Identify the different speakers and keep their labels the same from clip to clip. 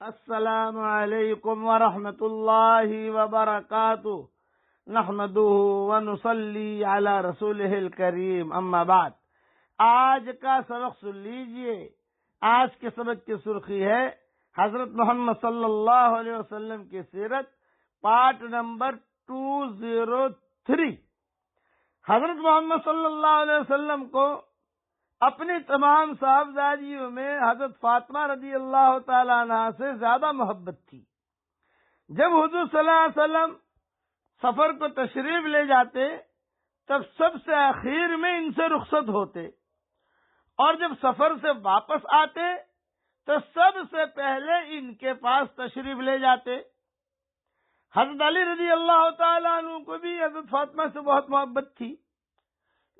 Speaker 1: السلام علیکم ورحمۃ اللہ وبرکاتہ نحمدہ ونصلی علی رسولہ الکریم اما بعد. آج کا سبق سن لیجئے. آج کے سبق کی سرخی ہے حضرت محمد صلی اللہ علیہ وسلم کی سیرت پارٹ نمبر 203. حضرت محمد صلی اللہ علیہ وسلم کو اپنی تمام صاحبزادیوں میں حضرت فاطمہ رضی اللہ تعالیٰ عنہ سے زیادہ محبت تھی. جب حضور صلی اللہ علیہ وسلم سفر کو تشریف لے جاتے تب سب سے آخر میں ان سے رخصت ہوتے، اور جب سفر سے واپس آتے تو سب سے پہلے ان کے پاس تشریف لے جاتے. حضرت علی رضی اللہ تعالیٰ عنہ کو بھی حضرت فاطمہ سے بہت محبت تھی،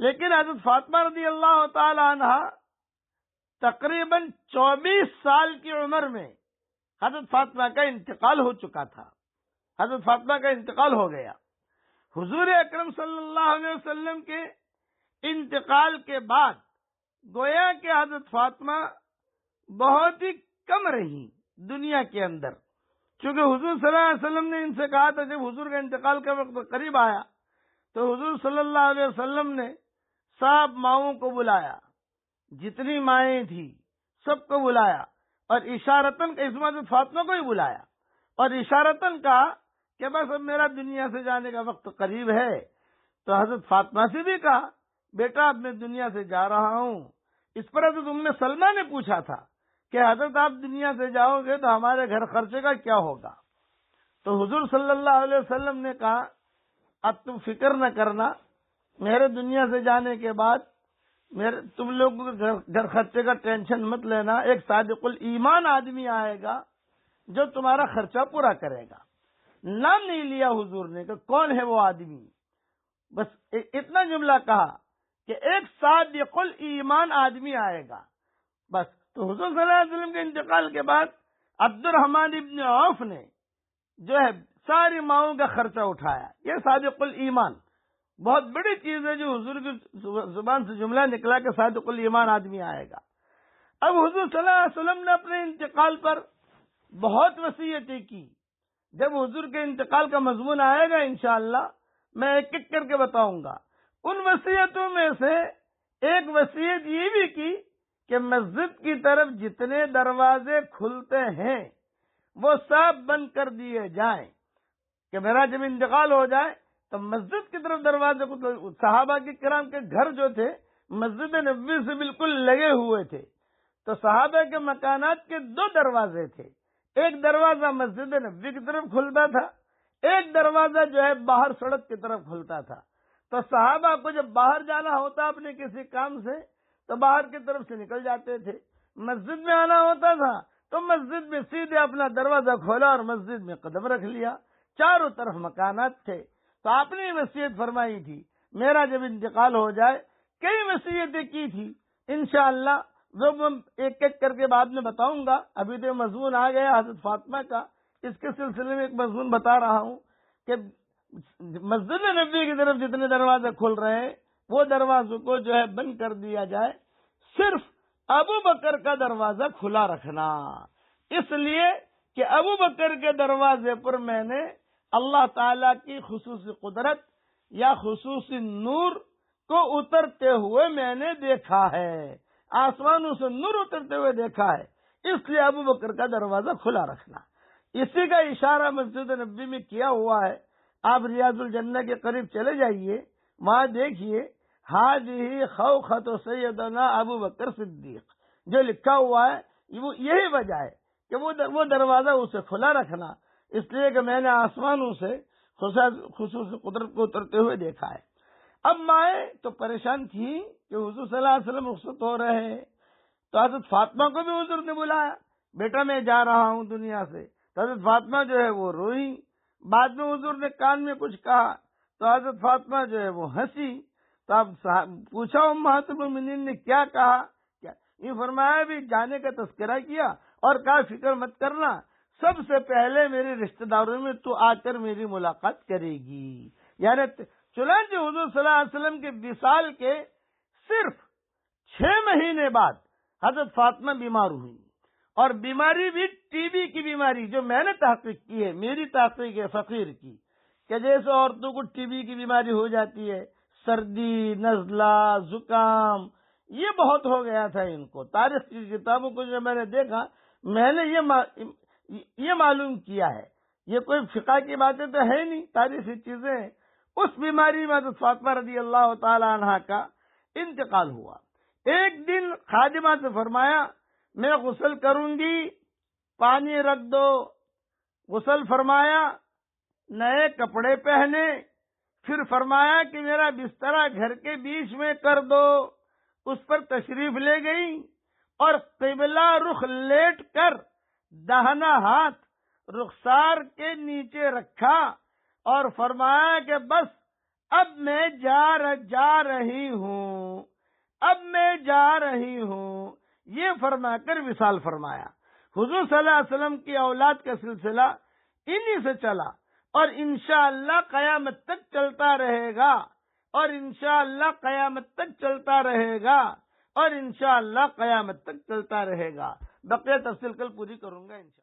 Speaker 1: لیکن حضرت فاطمہ رضی اللہ تعالی عنہ تقریباً 24 سال کی عمر میں حضرت فاطمہ کا انتقال ہو چکا تھا. حضرت فاطمہ کا انتقال ہو گیا. حضور اکرم صلی اللہ علیہ وسلم کے انتقال کے بعد گویا کہ حضرت فاطمہ بہت ہی کم رہی دنیا کے اندر، چونکہ حضور صلی اللہ علیہ وسلم نے ان سے کہا تھا جب حضور کا انتقال کا وقت قریب آیا تو حضور صلی اللہ علیہ وسلم نے سب ماؤں کو بلایا، جتنی مائیں تھیں سب کو بلایا، اور اشارتاً اس میں حضرت فاطمہ کو ہی بلایا اور اشارتاً کہا کہ بس اب میرا دنیا سے جانے کا وقت قریب ہے. تو حضرت فاطمہ سے بھی کہا بیٹا اب میں دنیا سے جا رہا ہوں. اس پر حضرت ام سلمہ نے پوچھا تھا کہ حضرت آپ دنیا سے جاؤ گے تو ہمارے گھر خرچے کا کیا ہوگا؟ تو حضور صلی اللہ علیہ وسلم نے کہا اب تم فکر نہ کرنا، میرے دنیا سے جانے کے بعد تم لوگوں کے گھر خرچے کا ٹینشن مت لینا. ایک صادق الایمان آدمی آئے گا جو تمہارا خرچہ پورا کرے گا. نام نہیں لیا حضور نے کہ کون ہے وہ آدمی، بس اتنا جملہ کہا کہ ایک صادق الایمان آدمی آئے گا بس. تو حضور صلی اللہ علیہ وسلم کے انتقال کے بعد عبد الرحمن ابن عوف نے جو ہے ساری ماؤں کا خرچہ اٹھایا. یہ صادق الایمان بہت بڑی چیز ہے جو حضور کی زبان سے جملہ نکلا کہ صادق الایمان آدمی آئے گا. اب حضور صلی اللہ علیہ وسلم نے اپنے انتقال پر بہت وصیتیں کی. جب حضور کے انتقال کا مضمون آئے گا انشاءاللہ میں ایک ایک کر کے بتاؤں گا. ان وصیتوں میں سے ایک وصیت یہ بھی کی کہ مسجد کی طرف جتنے دروازے کھلتے ہیں وہ سب بند کر دیے جائیں، کہ میرا جب انتقال ہو جائے تو مسجد کی طرف دروازے کو. صحابہ کی کرام کے گھر جو تھے مسجد نبوی سے بالکل لگے ہوئے تھے، تو صحابہ کے مکانات کے 2 دروازے تھے. ایک دروازہ مسجد نبوی کی طرف کھلتا تھا، ایک دروازہ جو ہے باہر سڑک کی طرف کھلتا تھا. تو صحابہ کو جب باہر جانا ہوتا اپنے کسی کام سے تو باہر کی طرف سے نکل جاتے تھے. مسجد میں آنا ہوتا تھا تو مسجد میں سیدھے اپنا دروازہ کھولا اور مسجد میں قدم رکھ لیا. چاروں طرف مکانات تھے. تو آپ نے وصیت فرمائی تھی میرا جب انتقال ہو جائے. کئی وصیتیں کی تھی انشاءاللہ جو میں ایک ایک کر کے بعد میں بتاؤں گا. ابھی تو مضمون آ گیا حضرت فاطمہ کا، اس کے سلسلے میں ایک مضمون بتا رہا ہوں کہ مسجد نبوی کی طرف جتنے دروازے کھل رہے ہیں وہ دروازوں کو جو ہے بند کر دیا جائے، صرف ابو بکر کا دروازہ کھلا رکھنا. اس لیے کہ ابو بکر کے دروازے پر میں نے اللہ تعالی کی خصوصی قدرت یا خصوصی نور کو اترتے ہوئے میں نے دیکھا ہے، آسمانوں سے نور اترتے ہوئے دیکھا ہے، اس لیے ابو بکر کا دروازہ کھلا رکھنا. اسی کا اشارہ مسجد نبوی میں کیا ہوا ہے. آپ ریاض الجنہ کے قریب چلے جائیے، وہاں دیکھیے حاجی خوخت سیدنا ابو بکر صدیق جو لکھا ہوا ہے. وہ یہی وجہ ہے کہ وہ دروازہ اسے کھلا رکھنا، اس لیے کہ میں نے آسمانوں سے خصوصی قدرت کو اترتے ہوئے دیکھا ہے. اب مائیں تو پریشان تھی کہ حضور صلی اللہ علیہ وسلم رخصت ہو رہے ہیں، تو حضرت فاطمہ کو بھی حضور نے بلایا بیٹا میں جا رہا ہوں دنیا سے. تو حضرت فاطمہ جو ہے وہ روئی. بعد میں حضور نے کان میں کچھ کہا تو حضرت فاطمہ جو ہے وہ ہنسی. تو اب پوچھا امہات المومنین نے کیا کہا؟ یہ فرمایا بھی جانے کا تذکرہ کیا اور کہا فکر مت کرنا، سب سے پہلے میرے رشتہ داروں میں تو آ کر میری ملاقات کرے گی. یعنی چنانچہ حضور صلی اللہ علیہ وسلم کے وصال کے صرف 6 مہینے بعد حضرت فاطمہ بیمار ہوئی اور بیماری بھی ٹی بی کی بیماری جو میں نے تحقیق کی ہے، میری تحقیق ہے فقیر کی، کہ جیسے عورتوں کو ٹی بی کی بیماری ہو جاتی ہے، سردی، نزلہ، زکام، یہ بہت ہو گیا تھا ان کو۔ تاریخ کی کتابوں کو جو میں نے دیکھا، میں نے یہ معلوم کیا ہے، یہ کوئی فقہ کی باتیں تو ہے نہیں، تاریخی چیزیں ہیں۔ اس بیماری میں حضرت فاطمہ رضی اللہ تعالی عنہا کا انتقال ہوا۔ ایک دن خادمہ سے فرمایا میں غسل کروں گی، پانی رکھ دو۔ غسل فرمایا، نئے کپڑے پہنے، پھر فرمایا کہ میرا بسترا گھر کے بیچ میں کر دو۔ اس پر تشریف لے گئی اور قبلہ رخ لیٹ کر داہنا ہاتھ رخسار کے نیچے رکھا اور فرمایا کہ بس اب میں جا رہی ہوں، اب میں جا رہی ہوں، یہ فرما کر وصال فرمایا۔ حضور صلی اللہ علیہ وسلم کی اولاد کا سلسلہ انہی سے چلا اور انشاءاللہ قیامت تک چلتا رہے گا، اور انشاءاللہ قیامت تک چلتا رہے گا، اور انشاءاللہ قیامت تک چلتا رہے گا۔ بقیہ تفصیل کل پوری کروں گا انشاءاللہ۔